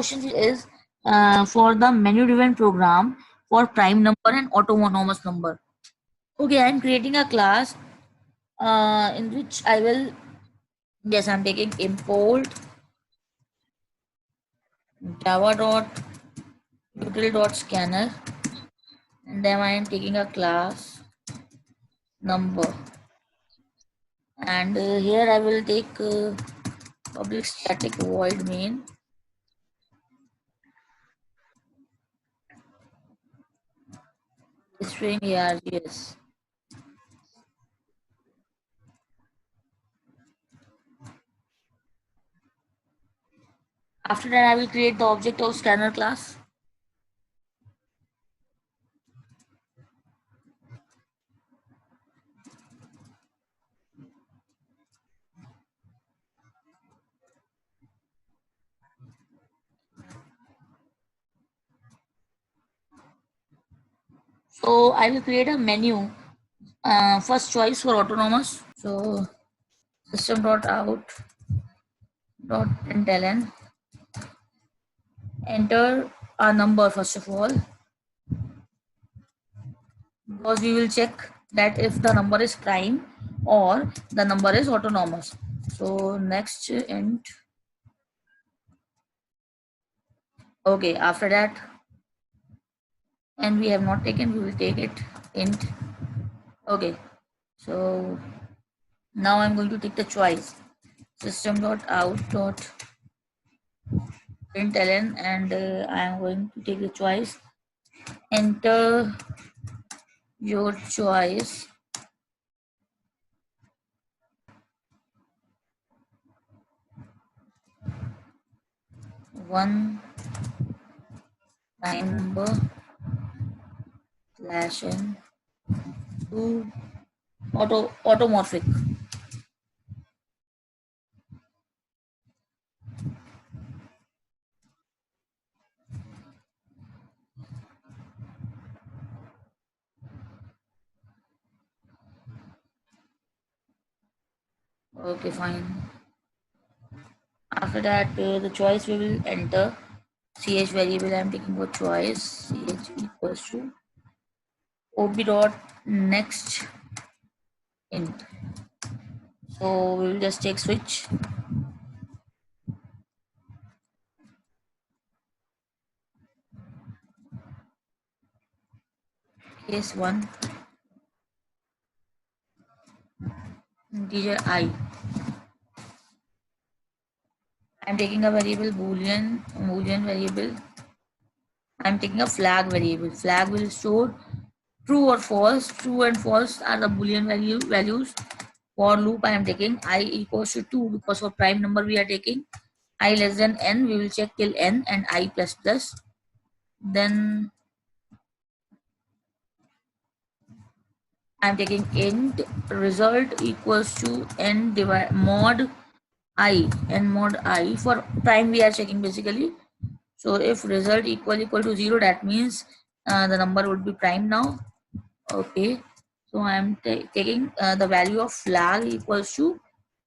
question is for the menu driven program for prime number and autonomous number. Okay, I'm creating a class in which I will, yes, I'm taking import java dot util dot scanner, and then I am taking a class number, and here I will take public static void main string args. After that I will create the object of scanner class. So I will create a menu. First choice for autonomous. So system.out.println, enter a number first of all, because we will check that if the number is prime or the number is autonomous. So next int. Okay, after that, and we have not taken, we will take it int. Okay, so now I'm going to take the choice system.out.println, and I am going to take the choice, enter your choice. One prime number slash n, two automorphic. Okay, fine. After that, the choice we will enter ch variable. I am taking for choice ch equals to ob dot next int. So we will just take switch. Case 1, integer I. I am taking a variable boolean variable. I am taking a flag variable. Flag will store true or false. True and false are the boolean values. For loop I am taking I equals to 2, because for prime number we are taking I less than n. We will check till n and I plus plus. Then I am taking int result equals to n mod I. N mod I. For prime we are checking basically. So if result equal to 0, that means the number would be prime now. Okay, so I am taking the value of flag equals to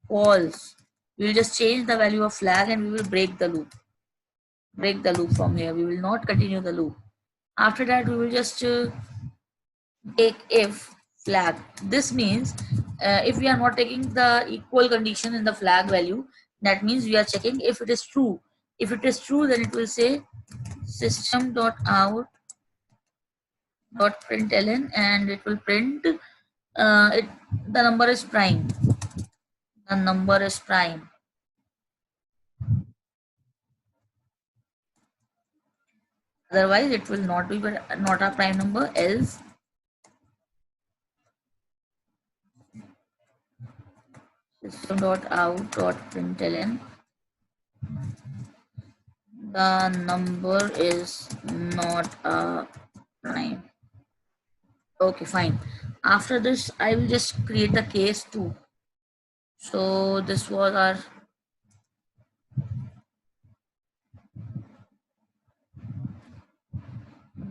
false. We will just change the value of flag and we will break the loop. Break the loop from here. We will not continue the loop. After that, we will just take if flag. This means if we are not taking the equal condition in the flag value, that means we are checking if it is true. If it is true, then it will say system.out.println, and it will print the number is prime. The number is prime. Otherwise, it will not be not a prime number. Else, system.out.println, the number is not a prime. Okay, fine. After this, I will just create the case 2. So this was our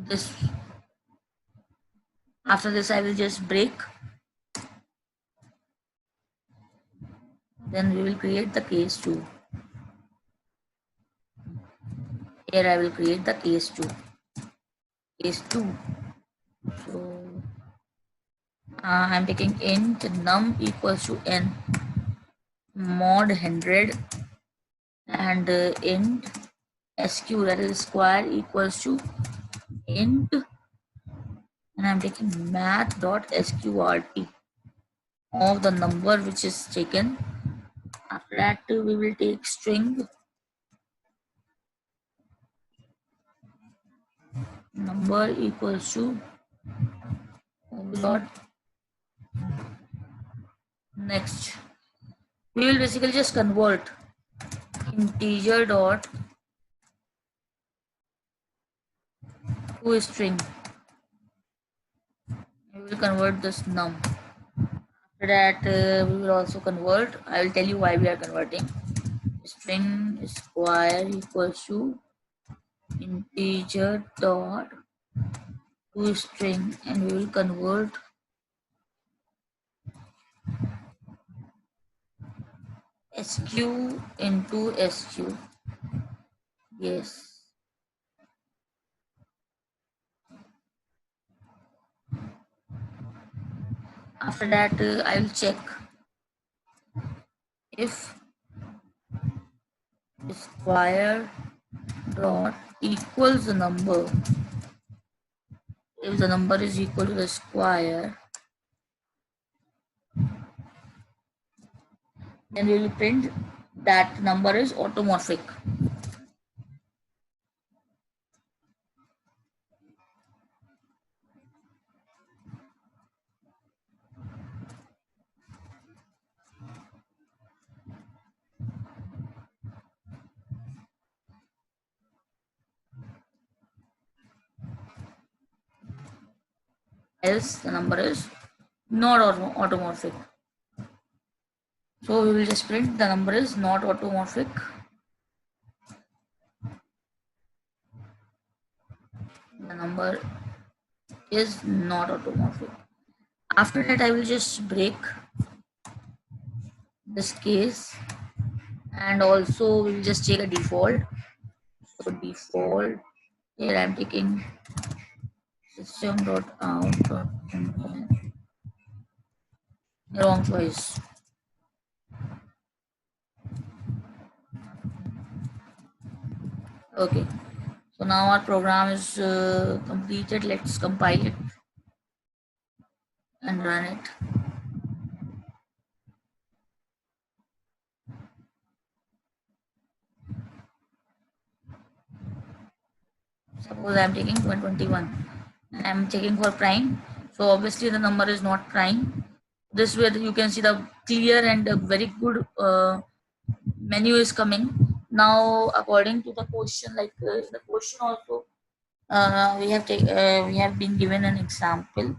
this. After this, I will just break. Then we will create the case 2. Here I will create the case 2. Case 2. So I'm taking int num equals to n mod 100 and int sq, that is square, equals to int, and I'm taking math.sqrt of the number which is taken. After that we will take string number equals to dot. Next we will basically just convert integer dot to a string. We will convert this num. After that we will also convert, I will tell you why we are converting. String square equals to integer dot to string, and we will convert sq into sq. Yes. After that I will check if square dot equals the number. If the number is equal to the square, then we will print that number is automorphic. Else the number is not automorphic. So we will just print the number is not automorphic. The number is not automorphic. After that I will just break this case, and also we will just take a default. So default, here I am taking system.out. Wrong choice. Okay, so now our program is completed. Let's compile it and run it. Suppose I am taking 121 and I am checking for prime. So obviously the number is not prime. This way you can see the clear and very good menu is coming. Now according to the question, like the question also we have been given an example.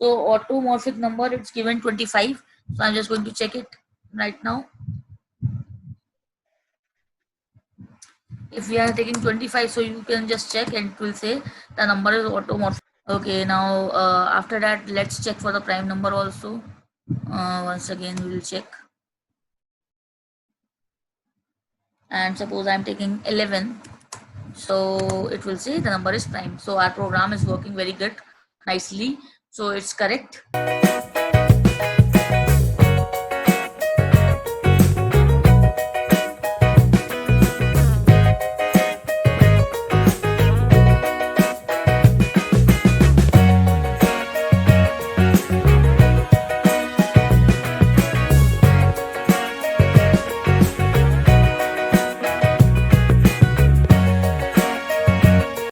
So automorphic number, it's given 25. So I'm just going to check it right now. If we are taking 25, so you can just check and it will say the number is automorphic. Okay, now after that let's check for the prime number also. Once again we will check, and suppose I'm taking 11, so it will say the number is prime. So our program is working very good, nicely, so it's correct.